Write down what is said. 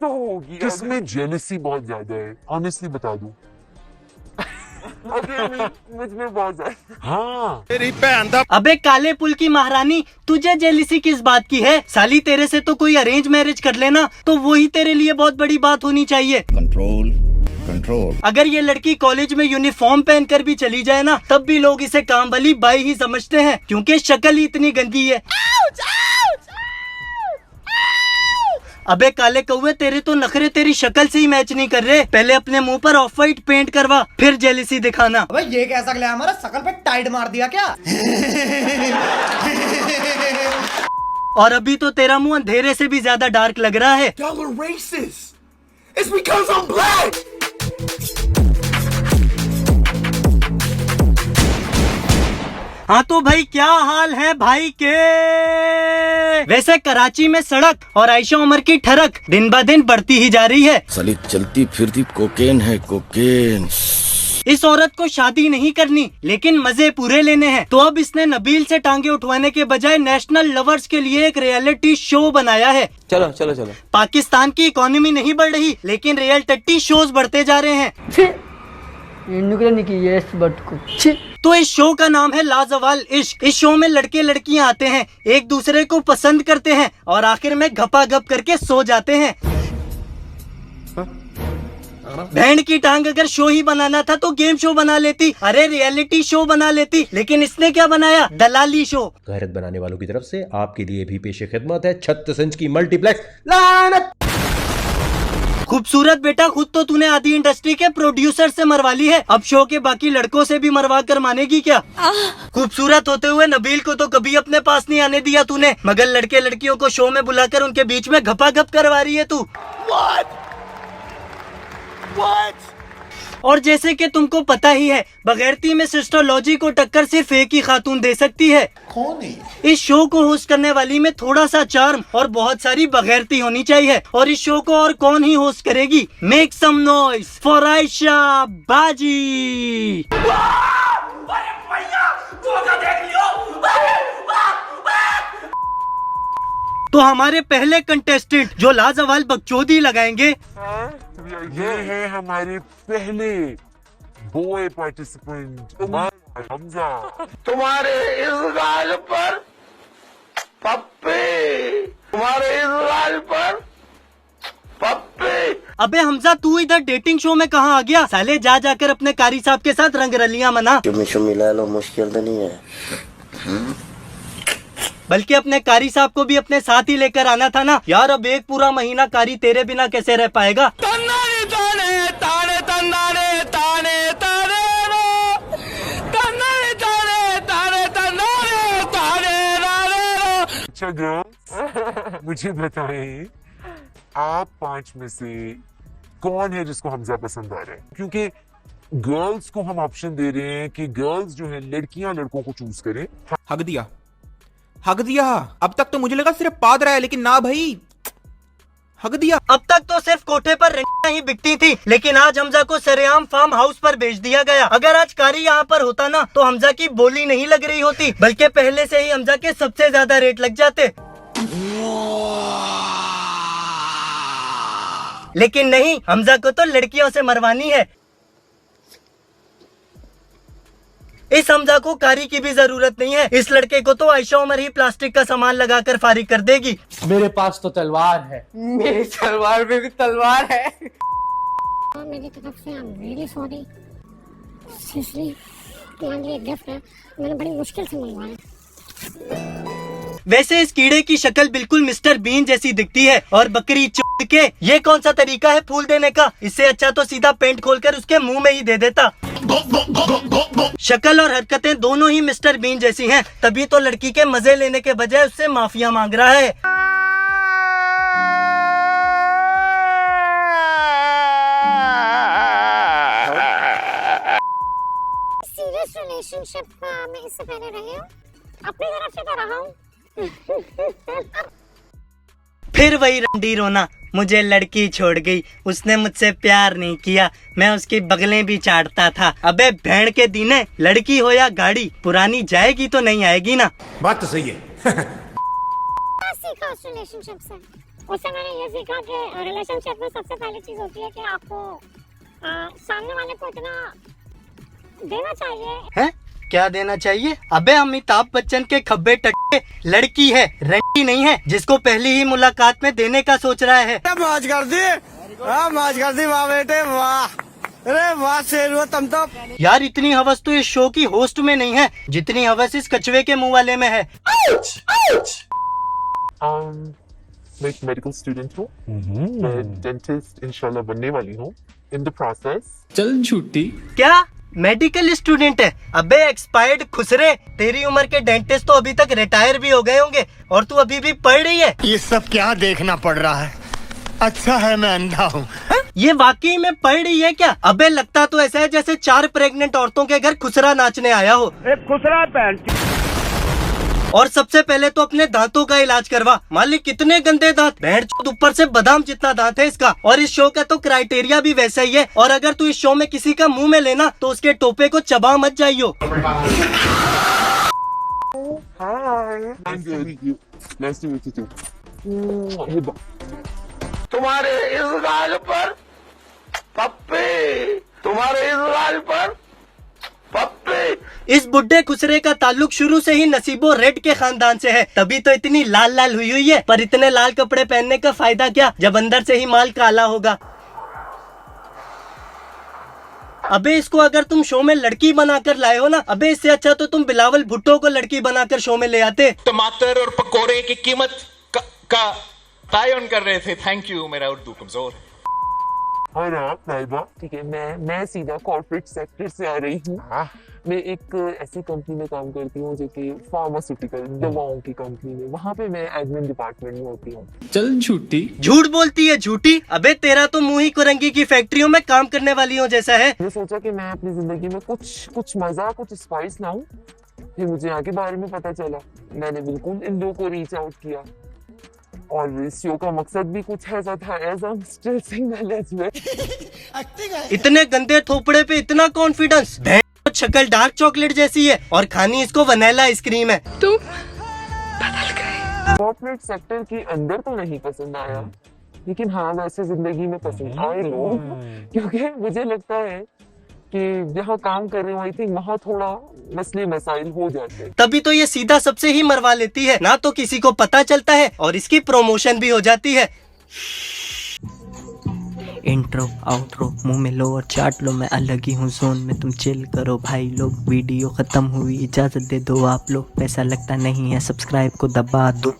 तो होगी जिसमें जेलसी बहुत ज्यादा है, ऑनेस्टली बता दूं। मुझ में बहुत ज्यादा। हाँ अबे काले पुल की महारानी, तुझे जेलिसी किस बात की है? साली तेरे से तो कोई अरेंज मैरिज कर लेना तो वही तेरे लिए बहुत बड़ी बात होनी चाहिए। Control control. अगर ये लड़की कॉलेज में यूनिफॉर्म पहनकर भी चली जाए ना, तब भी लोग इसे काम वाली बाई ही समझते हैं, क्योंकि शक्ल ही इतनी गंदी है। अबे काले कौवे, तेरे तो नखरे तेरी शक्ल से ही मैच नहीं कर रहे। पहले अपने मुंह पर ऑफ वाइट पेंट करवा, फिर जेलिसी दिखाना। अबे ये कैसा ग्लैमर है, शकल पे टाइड मार दिया क्या? और अभी तो तेरा मुंह अंधेरे से भी ज्यादा डार्क लग रहा है। Y'all are racist. It's because I'm black. हाँ तो भाई क्या हाल है भाई के? वैसे कराची में सड़क और आयशा उमर की ठरक दिन ब दिन बढ़ती ही जा रही है। साली चलती फिरती कोकेन है, कोकेन। इस औरत को शादी नहीं करनी, लेकिन मजे पूरे लेने हैं। तो अब इसने नबील से टांगे उठवाने के बजाय नेशनल लवर्स के लिए एक रियलिटी शो बनाया है। चलो चलो चलो। पाकिस्तान की इकोनॉमी नहीं बढ़ रही, लेकिन रियल टट्टी शोज बढ़ते जा रहे हैं। तो इस शो का नाम है लाजवाल इश्क। इस शो में लड़के लड़कियां आते हैं, एक दूसरे को पसंद करते हैं और आखिर में घपाघप करके सो जाते हैं। बहन की टांग अगर शो ही बनाना था तो गेम शो बना लेती, अरे रियलिटी शो बना लेती। लेकिन इसने क्या बनाया? दलाली शो। गैरत बनाने वालों की तरफ से आपके लिए भी पेशे खिदमत है 36 इंच की मल्टीप्लेक्स लानत। खूबसूरत बेटा, खुद तो तूने आधी इंडस्ट्री के प्रोड्यूसर से मरवा ली है, अब शो के बाकी लड़कों से भी मरवा कर मानेगी क्या? खूबसूरत होते हुए नबील को तो कभी अपने पास नहीं आने दिया तूने, मगर लड़के लड़कियों को शो में बुलाकर उनके बीच में घपाघप करवा रही है तू। और जैसे कि तुमको पता ही है, बगैरती में सिस्टोलॉजी को टक्कर सिर्फ एक ही खातून दे सकती है। कौन है? इस शो को होस्ट करने वाली में थोड़ा सा चार्म और बहुत सारी बगैरती होनी चाहिए। और इस शो को और कौन ही होस्ट करेगी? Make some noise for Ayesha baji. तो हमारे पहले कंटेस्टेंट जो लाजवाल बकचोदी लगाएंगे, ये है हमारे पहले बॉय पार्टिसिपेंट हमजा। तुम्हारे इस गाल पर पप्पी, तुम्हारे इस गाल पर पप्पी। अबे हमजा, तू इधर डेटिंग शो में कहाँ आ गया? साले जा जाकर अपने कारी साहब के साथ रंग रलियां मना। मिला लो, मुश्किल तो नहीं है। बल्कि अपने कारी साहब को भी अपने साथ ही लेकर आना था ना यार। अब एक पूरा महीना कारी तेरे बिना कैसे रह पाएगा? अच्छा गर्ल्स, मुझे बताएं आप 5 में से कौन है जिसको हमजा पसंद आ रहा है? क्योंकि गर्ल्स को हम ऑप्शन दे रहे हैं कि गर्ल्स जो है लड़कियां लड़कों को चूज करें। हक दिया, हक दिया। अब तक तो मुझे लगा सिर्फ पाद रहा है, लेकिन ना भाई, हक दिया। अब तक तो सिर्फ कोठे पर रंगियां ही बिकती थी, लेकिन आज हमजा को सरेआम फार्म हाउस पर बेच दिया गया। अगर आज कारी यहाँ पर होता ना, तो हमजा की बोली नहीं लग रही होती, बल्कि पहले से ही हमजा के सबसे ज्यादा रेट लग जाते। लेकिन नहीं, हमजा को तो लड़कियों से मरवानी है। इस हमजा को कारी की भी जरूरत नहीं है। इस लड़के को तो आयशा उमर ही प्लास्टिक का सामान लगाकर फारिग कर देगी। मेरे पास तो तलवार है। मेरी तलवार में भी तलवार है। मेरी तरफ से I am really sorry. Seriously, तुम्हारे लिए गिफ्ट है, मैंने बड़ी मुश्किल से मंगवाया। वैसे इस कीड़े की शक्ल बिल्कुल मिस्टर बीन जैसी दिखती है। और बकरी चुद के, ये कौन सा तरीका है फूल देने का? इससे अच्छा तो सीधा पेंट खोलकर उसके मुंह में ही दे देता। शक्ल और हरकतें दोनों ही मिस्टर बीन जैसी हैं, तभी तो लड़की के मजे लेने के बजाय उससे माफिया मांग रहा है। सीरियस रिलेशनशिप में इससे पहले रहे हो? अपनी तरफ से तो रहा हूँ। फिर वही रंडी रोना, मुझे लड़की छोड़ गई, उसने मुझसे प्यार नहीं किया, मैं उसकी बगलें भी चाटता था। अबे भेड़ के दीने, लड़की हो या गाड़ी, पुरानी जाएगी तो नहीं आएगी ना। बात तो सही है। क्या सीखा उस रिलेशनशिप से? उससे मैंने ये सीखा कि रिलेशनशिप में सबसे पहली चीज होती है कि आपको सामने वाले को इतना देना चाहिए। है क्या देना चाहिए? अबे अमिताभ बच्चन के खब्बे टट्टे, लड़की है रंडी नहीं है जिसको पहली ही मुलाकात में देने का सोच रहा है। मौज कर दी, मौज कर दी, वाह बेटे वाह, अरे वाह शेर तुम तो। यार इतनी हवस तो इस शो की होस्ट में नहीं है जितनी हवस इस कछुए के मुंह वाले में है। मैं एक मेडिकल स्टूडेंट हूँ, मैं डेंटिस्ट इंशाल्लाह बनने वाली हूँ इन द प्रोसेस। चल झूठी। क्या मेडिकल स्टूडेंट है? अबे एक्सपायर्ड खुसरे, तेरी उम्र के डेंटिस्ट तो अभी तक रिटायर भी हो गए होंगे और तू अभी भी पढ़ रही है। ये सब क्या देखना पड़ रहा है? अच्छा है मैं अंधा हूँ। ये वाकई में पढ़ रही है क्या? अबे लगता तो ऐसा है जैसे 4 प्रेग्नेंट औरतों के घर खुसरा नाचने आया हो। खुसरा पैंट। और सबसे पहले तो अपने दांतों का इलाज करवा। मालिक कितने गंदे दांत, भेड़ ऊपर से बादाम जितना दांत है इसका। और इस शो का तो क्राइटेरिया भी वैसा ही है। और अगर तू इस शो में किसी का मुंह में लेना तो उसके टोपे को चबा मत जाइयो। तुम्हारे इस गाल पर पप्पी, तुम्हारे इस गाल पर पप्पी। इस बुड्ढे खुसरे का ताल्लुक शुरू से ही नसीबो रेड के खानदान से है, तभी तो इतनी लाल लाल हुई है। पर इतने लाल कपड़े पहनने का फायदा क्या जब अंदर से ही माल काला होगा। अबे इसको अगर तुम शो में लड़की बनाकर लाए हो ना, अबे इससे अच्छा तो तुम बिलावल भुट्टो को लड़की बनाकर शो में ले आते। टमाटर और पकोड़े की कीमत का तयन कर रहे थे। थैंक यू, मेरा उर्दू कमजोर है। और आप नाइबा, ठीक है, मैं सीधा कॉर्पोरेट सेक्टर से आ रही हूँ। मैं एक ऐसी कंपनी में काम करती हूँ जो कि फार्मास्यूटिकल दवाओं की कंपनी में, वहाँ पे मैं एडमिन डिपार्टमेंट में होती हूँ। चल झूठी। झूठ बोलती है झूठी। अबे तेरा तो मुंह ही कुरंगी की फैक्ट्रियों में काम करने वाली हो जैसा है। मैं सोचा कि मैं अपनी जिंदगी में कुछ मजा, कुछ स्पाइस लाऊं। फिर मुझे आगे बारे में पता चला, मैंने बिल्कुल इन लोगों को रीच आउट किया और इस शो का मकसद भी कुछ ऐसा था, as I am still single as well. इतने गंदे थोपड़े पे इतना कॉन्फिडेंस, शक्ल डार्क चॉकलेट जैसी है और खानी इसको वनीला आइसक्रीम है। तुम बदल गए। कॉर्पोरेट सेक्टर के अंदर तो नहीं पसंद आया, लेकिन हाँ वैसे जिंदगी में पसंद आए लोग, क्योंकि मुझे लगता है कि जहाँ काम कर रहे हो आई थिंक वहाँ थोड़ा मसले मसाइल हो जाते हैं। तभी तो ये सीधा सबसे ही मरवा लेती है, ना तो किसी को पता चलता है और इसकी प्रमोशन भी हो जाती है। इंट्रो आउट्रो मुंह में लो और चाट लो, मैं अलग ही हूँ जोन में, तुम चिल करो भाई लोग। वीडियो खत्म हुई, इजाजत दे दो आप लोग, पैसा लगता नहीं है, सब्सक्राइब को दबा दो।